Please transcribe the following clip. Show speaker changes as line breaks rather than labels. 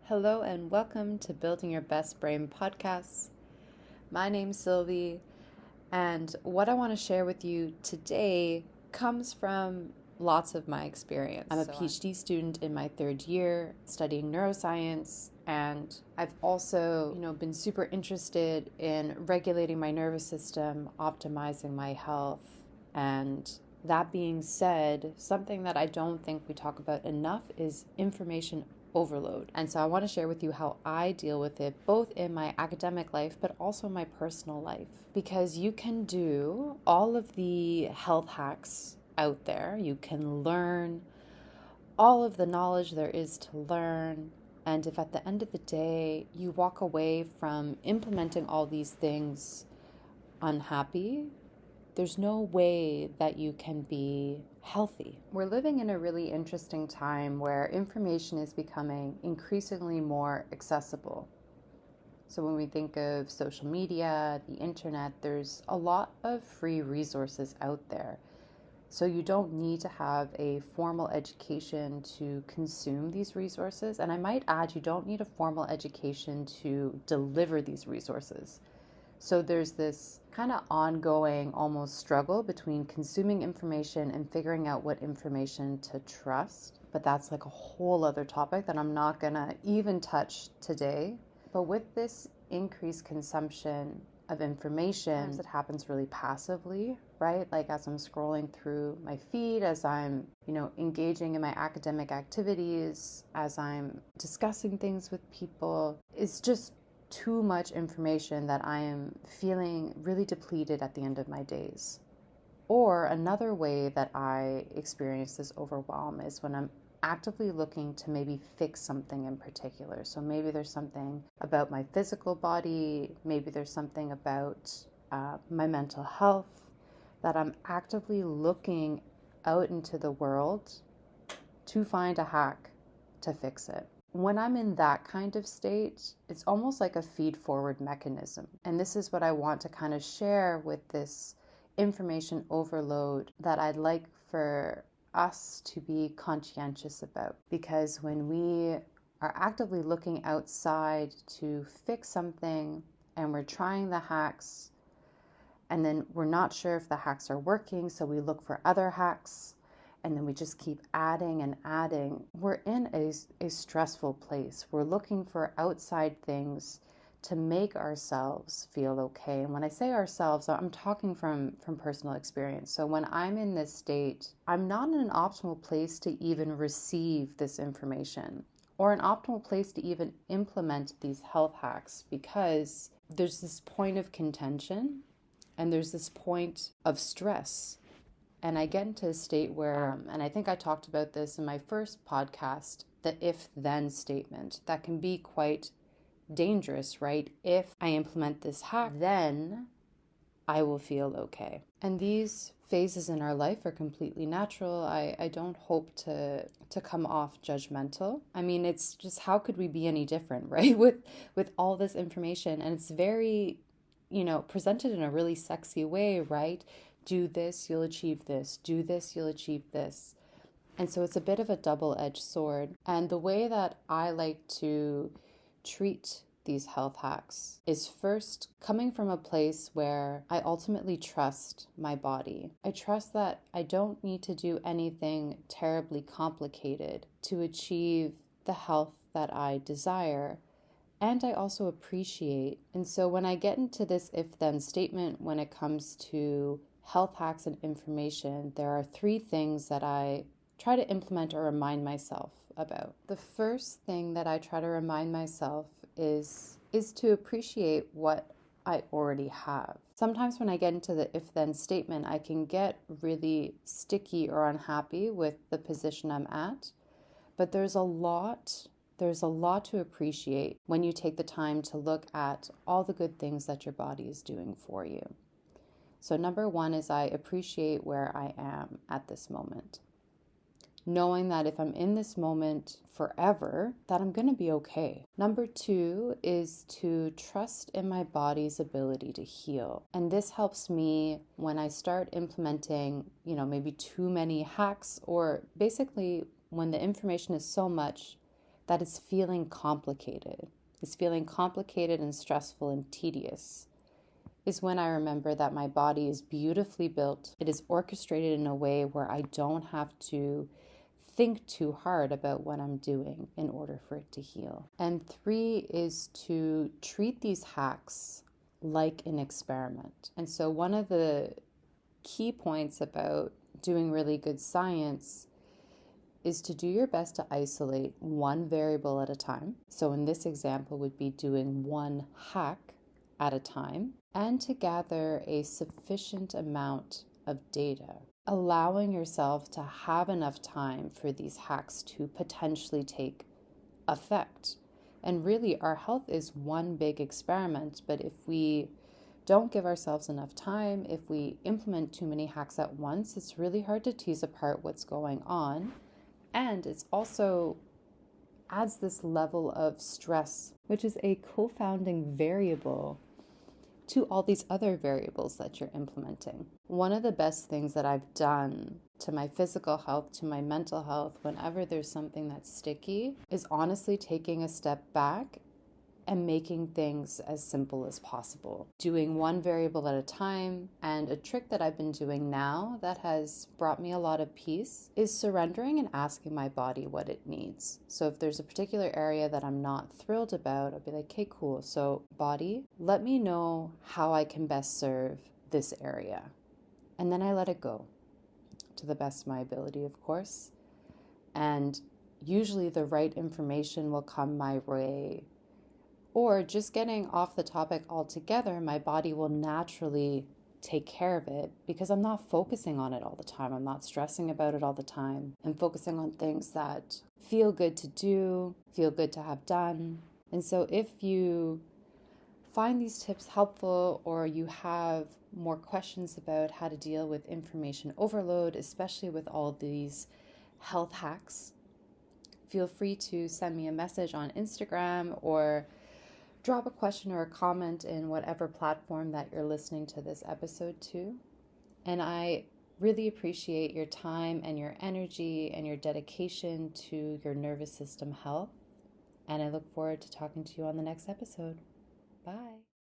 Hello and welcome to Building Your Best Brain podcast. My name's Sylvie, and what I want to share with you today comes from lots of my experience. I'm a PhD student in my third year studying neuroscience, and I've also, been super interested in regulating my nervous system, optimizing my health. And that being said, something that I don't think we talk about enough is information overload. And so I want to share with you how I deal with it, both in my academic life, but also my personal life. Because you can do all of the health hacks out there. You can learn all of the knowledge there is to learn. And if at the end of the day, you walk away from implementing all these things unhappy, there's no way that you can be healthy. We're living in a really interesting time where information is becoming increasingly more accessible. So when we think of social media, the internet, there's a lot of free resources out there. So you don't need to have a formal education to consume these resources. And I might add, you don't need a formal education to deliver these resources. So there's this kind of ongoing almost struggle between consuming information and figuring out what information to trust. But that's like a whole other topic that I'm not gonna even touch today. But with this increased consumption of information, it happens really passively, right? Like as I'm scrolling through my feed, as I'm, engaging in my academic activities, as I'm discussing things with people, it's just too much information that I am feeling really depleted at the end of my days. Or another way that I experience this overwhelm is when I'm actively looking to maybe fix something in particular. So maybe there's something about my physical body, maybe there's something about my mental health that I'm actively looking out into the world to find a hack to fix it. When I'm in that kind of state, it's almost like a feed-forward mechanism. And this is what I want to kind of share with this information overload that I'd like for us to be conscientious about. Because when we are actively looking outside to fix something and we're trying the hacks, and then we're not sure if the hacks are working, so we look for other hacks, and then we just keep adding and adding, we're in a stressful place. We're looking for outside things to make ourselves feel okay. And when I say ourselves, I'm talking from personal experience. So when I'm in this state, I'm not in an optimal place to even receive this information or an optimal place to even implement these health hacks, because there's this point of contention and there's this point of stress. And I get into a state where, and I think I talked about this in my first podcast, the if-then statement, that can be quite dangerous, right? If I implement this hack, then I will feel okay. And these phases in our life are completely natural. I don't hope to come off judgmental. I mean, it's just, how could we be any different, right? With all this information, and it's very, presented in a really sexy way, right? Do this, you'll achieve this. Do this, you'll achieve this. And so it's a bit of a double-edged sword. And the way that I like to treat these health hacks is first coming from a place where I ultimately trust my body. I trust that I don't need to do anything terribly complicated to achieve the health that I desire. And I also appreciate. And so when I get into this if-then statement, when it comes to health hacks and information, there are three things that I try to implement or remind myself about. The first thing that I try to remind myself is to appreciate what I already have. Sometimes when I get into the if-then statement, I can get really sticky or unhappy with the position I'm at, but there's a lot to appreciate when you take the time to look at all the good things that your body is doing for you. So number one is I appreciate where I am at this moment. Knowing that if I'm in this moment forever, that I'm going to be okay. Number two is to trust in my body's ability to heal. And this helps me when I start implementing, maybe too many hacks, or basically when the information is so much that is feeling complicated, and stressful and tedious, is when I remember that my body is beautifully built. It is orchestrated in a way where I don't have to think too hard about what I'm doing in order for it to heal. And 3 is to treat these hacks like an experiment. And so one of the key points about doing really good science is to do your best to isolate one variable at a time. So in this example would be doing one hack at a time, and to gather a sufficient amount of data, allowing yourself to have enough time for these hacks to potentially take effect. And really, our health is one big experiment, but if we don't give ourselves enough time, if we implement too many hacks at once, it's really hard to tease apart what's going on. And it's also adds this level of stress, which is a co-founding variable to all these other variables that you're implementing. One of the best things that I've done to my physical health, to my mental health, whenever there's something that's sticky, is honestly taking a step back and making things as simple as possible. Doing one variable at a time. And a trick that I've been doing now that has brought me a lot of peace is surrendering and asking my body what it needs. So if there's a particular area that I'm not thrilled about, I'll be like, okay, cool. So body, let me know how I can best serve this area. And then I let it go to the best of my ability, of course. And usually the right information will come my way. Or just getting off the topic altogether, my body will naturally take care of it because I'm not focusing on it all the time. I'm not stressing about it all the time. I'm focusing on things that feel good to do, feel good to have done. And so if you find these tips helpful, or you have more questions about how to deal with information overload, especially with all these health hacks, feel free to send me a message on Instagram or drop a question or a comment in whatever platform that you're listening to this episode to. And I really appreciate your time and your energy and your dedication to your nervous system health. And I look forward to talking to you on the next episode. Bye.